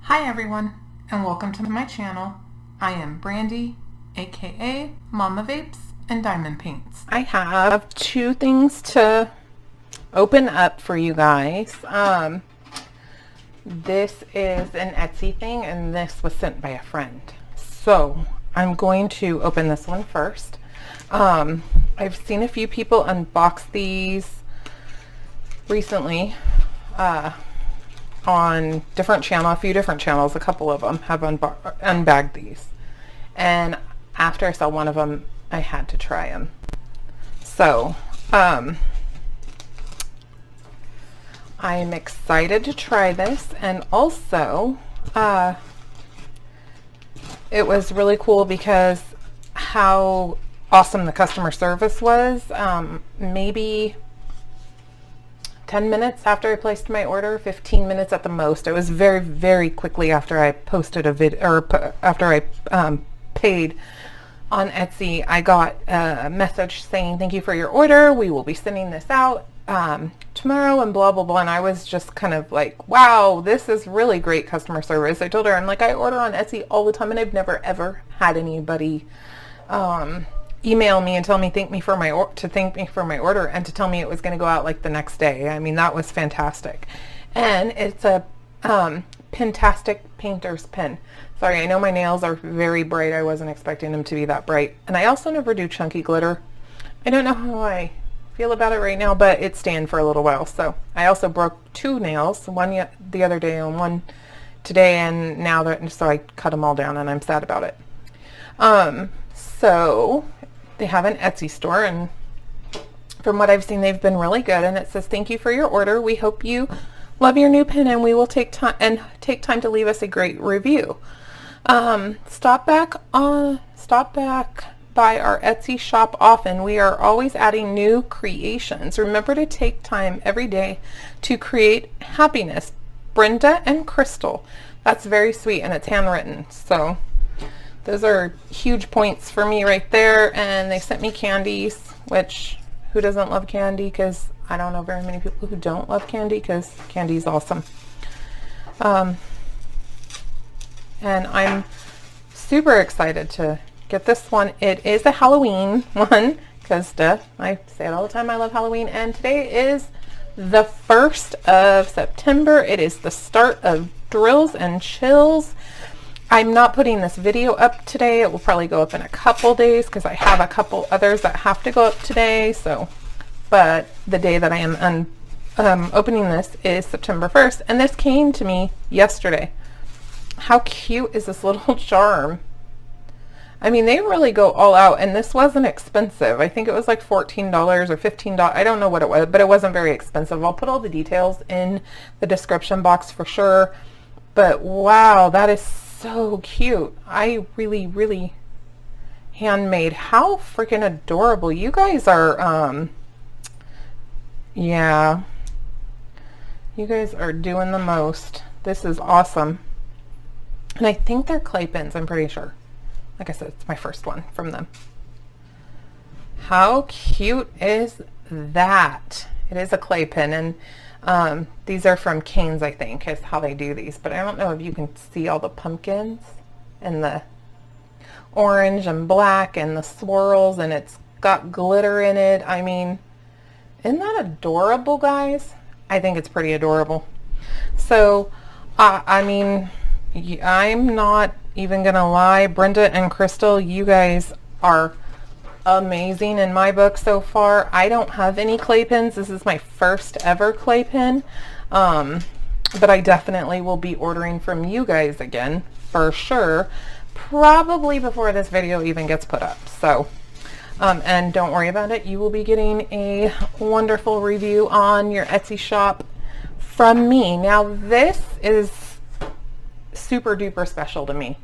Hi everyone, and welcome to my channel. I am Brandy, aka Mama Vapes and Diamond Paints. I have two things to open up for you guys. This is an Etsy thing, and this was sent by a friend. So I'm going to open this one first. I've seen a few people unbox these recently. On different channel, a few different channels, a couple of them have unbagged these, and after I saw one of them, I had to try them. So I'm excited to try this, and also it was really cool because how awesome the customer service was. Maybe 10 minutes after I placed my order, 15 minutes at the most. It was very, very quickly after I posted a video, or after I paid on Etsy. I got a message saying, "Thank you for your order. We will be sending this out tomorrow," and blah, blah, blah. And I was just kind of like, wow, this is really great customer service. I told her, I'm like, I order on Etsy all the time, and I've never, ever had anybody email me and tell me thank me for my order and to tell me it was going to go out like the next day. I mean, that was fantastic. And it's a Pentastic Painters pen. Sorry, I know my nails are very bright. I wasn't expecting them to be that bright. And I also never do chunky glitter. I don't know how I feel about it right now, but it's staying for a little while. So I also broke two nails, one the other day and one today, and now so I cut them all down, and I'm sad about it. So they have an Etsy store, and from what I've seen, they've been really good. And it says, "Thank you for your order. We hope you love your new pen, and we will take time to leave us a great review. Stop back by our Etsy shop often. We are always adding new creations. Remember to take time every day to create happiness. Brenda and Crystal." That's very sweet, and it's handwritten. So those are huge points for me right there. And they sent me candies, which, who doesn't love candy? Because I don't know very many people who don't love candy, because candy is awesome. And I'm super excited to get this one. It is a Halloween one, because I say it all the time, I love Halloween. And today is the 1st of September. It is the start of Drills and Chills. I'm not putting this video up today. It will probably go up in a couple days, because I have a couple others that have to go up today. So, but the day that I am opening this is September 1st, and this came to me yesterday. How cute is this little charm? I mean, they really go all out, and this wasn't expensive. I think it was like $14 or $15. I don't know what it was, but it wasn't very expensive. I'll put all the details in the description box for sure. But wow, that is so cute. I really, really handmade. How freaking adorable. You guys are, yeah, you guys are doing the most. This is awesome. And I think they're clay pens, I'm pretty sure. Like I said, it's my first one from them. How cute is that? It is a clay pen, and these are from Cane's, I think, is how they do these. But I don't know if you can see all the pumpkins and the orange and black and the swirls, and it's got glitter in it. I mean, isn't that adorable, guys? I think it's pretty adorable. So, I mean, I'm not even gonna lie, Brenda and Crystal, you guys are amazing in my book so far. I don't have any clay pens. This is my first ever clay pen, but I definitely will be ordering from you guys again for sure, probably before this video even gets put up. So and don't worry about it, you will be getting a wonderful review on your Etsy shop from me. Now this is super duper special to me.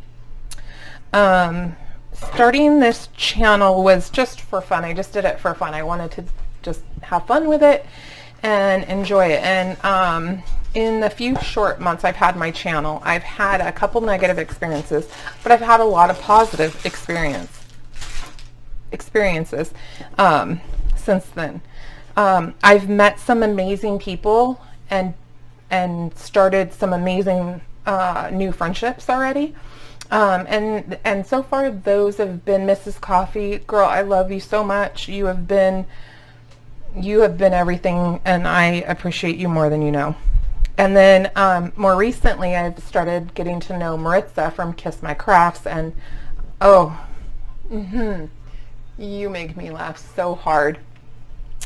Starting this channel was just for fun. I just did it for fun. I wanted to just have fun with it and enjoy it. And in the few short months I've had my channel, I've had a couple negative experiences, but I've had a lot of positive experiences since then. I've met some amazing people and started some amazing new friendships already. And so far those have been Mrs. Coffee. Girl, I love you so much. You have been everything, and I appreciate you more than you know. And then more recently, I've started getting to know Maritza from Kiss My Crafts, and you make me laugh so hard.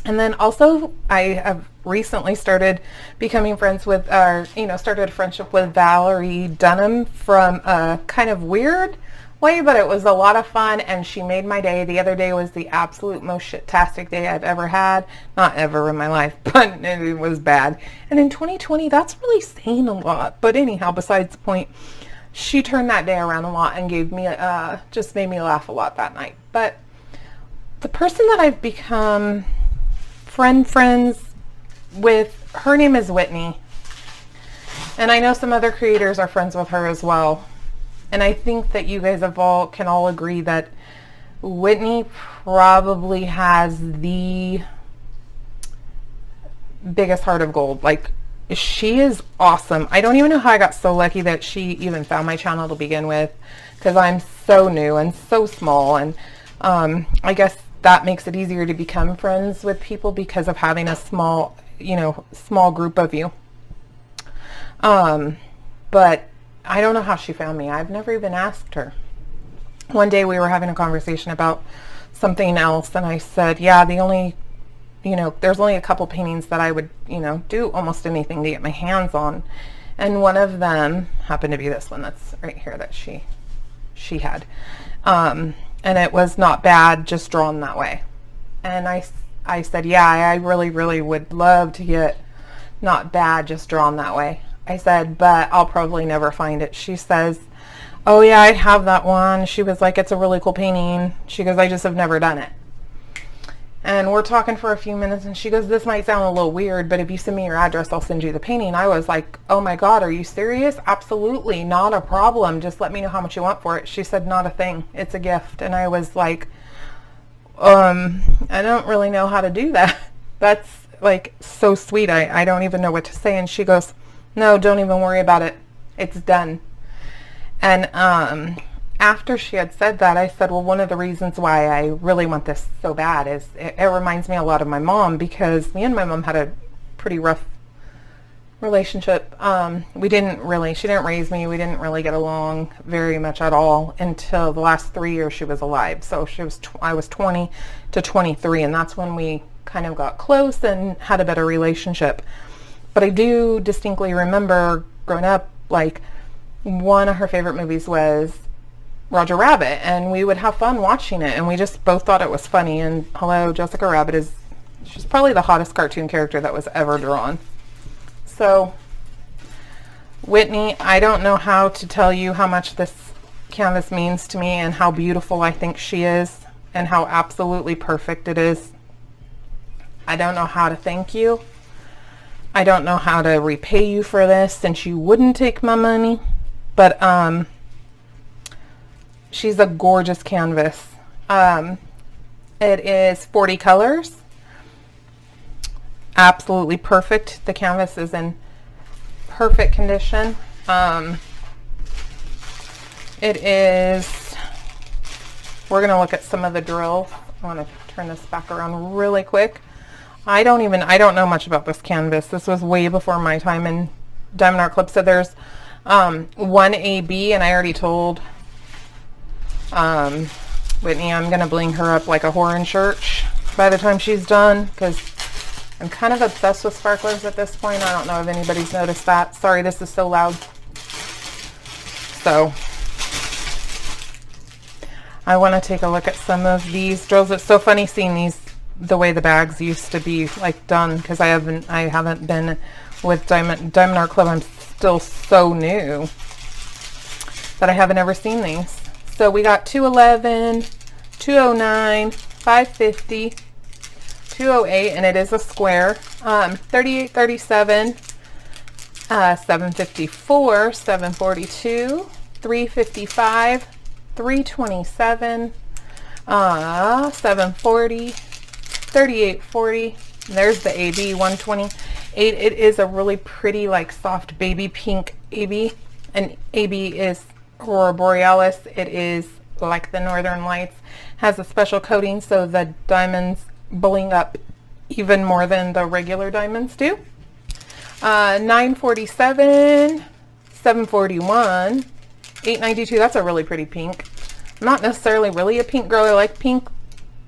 And then also, I have recently started becoming friends with, started a friendship with Valerie Dunham from a kind of weird way, but it was a lot of fun, and she made my day. The other day was the absolute most shit-tastic day I've ever had. Not ever in my life, but it was bad. And in 2020, that's really saying a lot. But anyhow, besides the point, she turned that day around a lot and gave me, just made me laugh a lot that night. But the person that I've become friends with, her name is Whitni. And I know some other creators are friends with her as well. And I think that you guys can all agree that Whitni probably has the biggest heart of gold. Like, she is awesome. I don't even know how I got so lucky that she even found my channel to begin with, because I'm so new and so small, and I guess that makes it easier to become friends with people because of having a small group of you. But I don't know how she found me. I've never even asked her. One day we were having a conversation about something else, and I said, yeah, there's only a couple paintings that I would, do almost anything to get my hands on. And one of them happened to be this one that's right here that she had. And it was not bad, just drawn that way. And I said, yeah, I really, really would love to get not bad, just drawn that way. I said, but I'll probably never find it. She says, oh yeah, I have that one. She was like, it's a really cool painting. She goes, I just have never done it. And we're talking for a few minutes, and she goes, this might sound a little weird, but if you send me your address, I'll send you the painting. I was like, oh my God, are you serious? Absolutely, not a problem. Just let me know how much you want for it. She said, not a thing. It's a gift. And I was like, I don't really know how to do that. That's like so sweet. I don't even know what to say. And she goes, no, don't even worry about it. It's done. And after she had said that, I said, well, one of the reasons why I really want this so bad is it reminds me a lot of my mom, because me and my mom had a pretty rough relationship. She didn't raise me. We didn't really get along very much at all until the last 3 years she was alive. So I was 20 to 23, and that's when we kind of got close and had a better relationship. But I do distinctly remember growing up, like, one of her favorite movies was Roger Rabbit, and we would have fun watching it, and we just both thought it was funny. And hello, Jessica Rabbit she's probably the hottest cartoon character that was ever drawn. So Whitni, I don't know how to tell you how much this canvas means to me and how beautiful I think she is and how absolutely perfect it is. I don't know how to thank you. I don't know how to repay you for this, since you wouldn't take my money. But she's a gorgeous canvas. It is 40 colors. Absolutely perfect. The canvas is in perfect condition. We're going to look at some of the drills. I want to turn this back around really quick. I don't know much about this canvas. This was way before my time in Diamond Art Club. So there's one AB, and I already told Whitni I'm going to bling her up like a whore in church by the time she's done, because I'm kind of obsessed with sparklers at this point. I don't know if anybody's noticed that. Sorry, this is so loud. So I want to take a look at some of these drills. It's so funny seeing these the way the bags used to be like done, because I haven't been with Diamond Art Club. I'm still so new that I haven't ever seen these. So we got 211, 209, 550, 208, and it is a square. 3837, 754, 742, 355, 327, 740, 3840. There's the AB 128. It is a really pretty, like, soft baby pink AB, and AB is Aurora Borealis. It is like the Northern Lights, has a special coating so the diamonds bling up even more than the regular diamonds do. 947, 741, 892. That's a really pretty pink. I'm not necessarily really a pink girl. I like pink.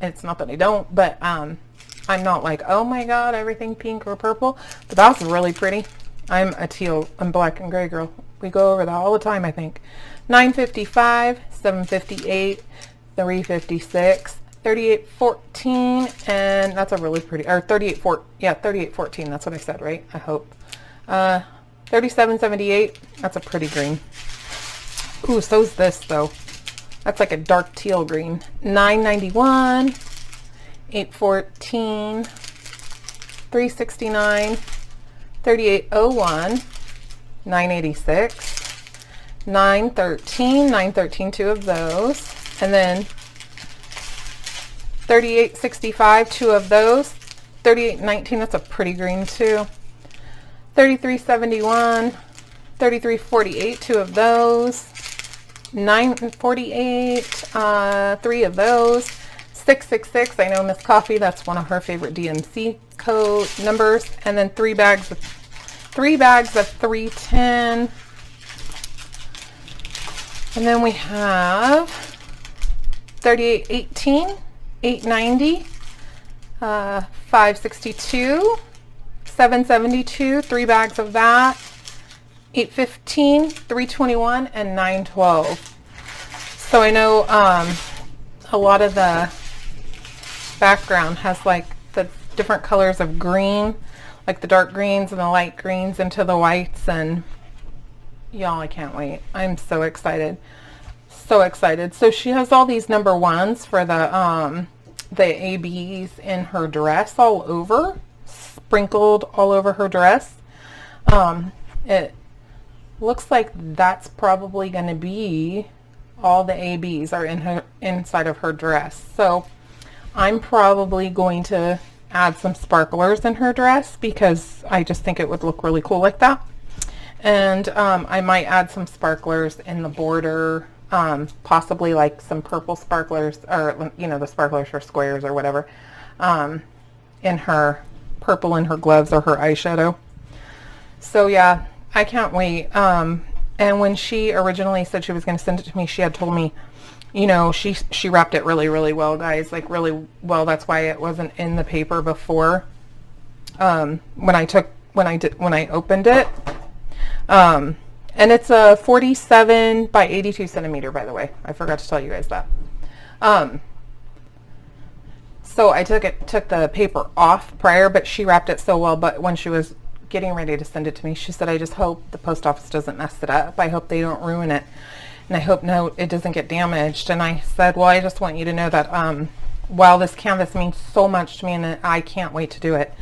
It's not that I don't, but I'm not like, oh my god, everything pink or purple. But that's really pretty. I'm a teal and black and gray girl. We go over that all the time, I think. 955, 758, 356, 3814, and that's a really pretty, or 3814, that's what I said, right? I hope. 3778, that's a pretty green. Ooh, so's this though. That's like a dark teal green. 991, 814, 369, 3801, 986, 913, two of those, and then 3865, two of those, 3819, that's a pretty green too, 3371, 3348, two of those, 948, three of those, 666, I know Miss Coffee, that's one of her favorite DMC code numbers, and then three bags of 310. And then we have 3818, 890, 562, 772, three bags of that, 815, 321, and 912. So I know a lot of the background has like the different colors of green, like the dark greens and the light greens into the whites, and y'all, I can't wait. I'm so excited. So excited. So she has all these number ones for the ABs in her dress all over, sprinkled all over her dress. It looks like that's probably going to be all the ABs are in her inside of her dress. So I'm probably going to add some sparklers in her dress because I just think it would look really cool like that. And I might add some sparklers in the border, possibly like some purple sparklers, or you know, the sparklers for squares or whatever, in her purple in her gloves or her eyeshadow. So yeah, I can't wait. And when she originally said she was going to send it to me, she had told me, you know, she wrapped it really, really well, guys, like really well. That's why it wasn't in the paper before. When I opened it. And it's a 47 by 82 centimeter, by the way. I forgot to tell you guys that. So I took the paper off prior, but she wrapped it so well. But when she was getting ready to send it to me, she said, I just hope the post office doesn't mess it up. I hope they don't ruin it. And I hope it doesn't get damaged. And I said, well, I just want you to know that while this canvas means so much to me, and I can't wait to do it.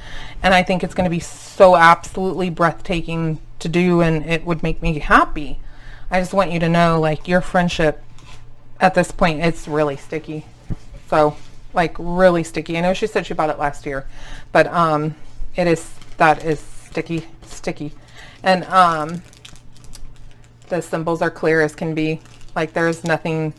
And I think it's going to be so absolutely breathtaking to do, and it would make me happy. I just want you to know, like, your friendship at this point, it's really sticky. So, like, really sticky. I know she said she bought it last year, but that is sticky. And the symbols are clear as can be. Like, there's nothing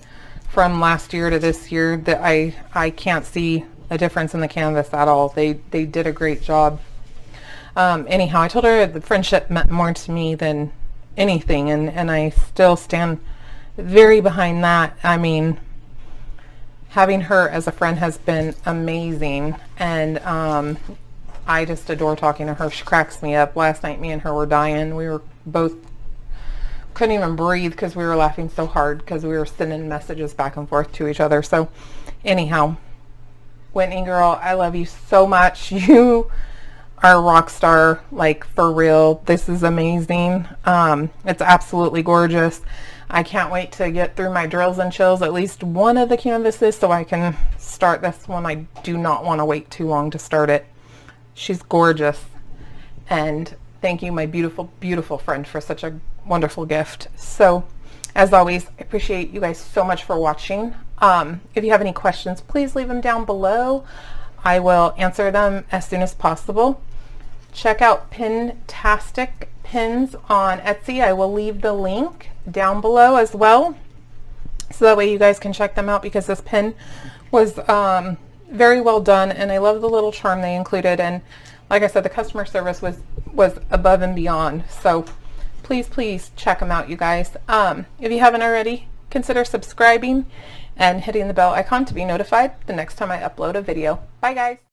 from last year to this year that I can't see a difference in the canvas at all. They did a great job. Anyhow, I told her the friendship meant more to me than anything, and I still stand very behind that. I mean, having her as a friend has been amazing, and I just adore talking to her. She cracks me up. Last night, me and her were dying. We were both couldn't even breathe because we were laughing so hard because we were sending messages back and forth to each other. So anyhow, Whitney girl, I love you so much. You are a rock star, like, for real. This is amazing. It's absolutely gorgeous. I can't wait to get through my drills and chills, at least one of the canvases, so I can start this one. I do not want to wait too long to start it. She's gorgeous. And thank you, my beautiful, beautiful friend, for such a wonderful gift. So, as always, I appreciate you guys so much for watching. If you have any questions, please leave them down below. I will answer them as soon as possible. Check out Pentastic pins on Etsy. I will leave the link down below as well, so that way you guys can check them out, because this pin was very well done, and I love the little charm they included. And like I said, the customer service was above and beyond. So please check them out, you guys. If you haven't already, consider subscribing and hitting the bell icon to be notified the next time I upload a video. Bye guys.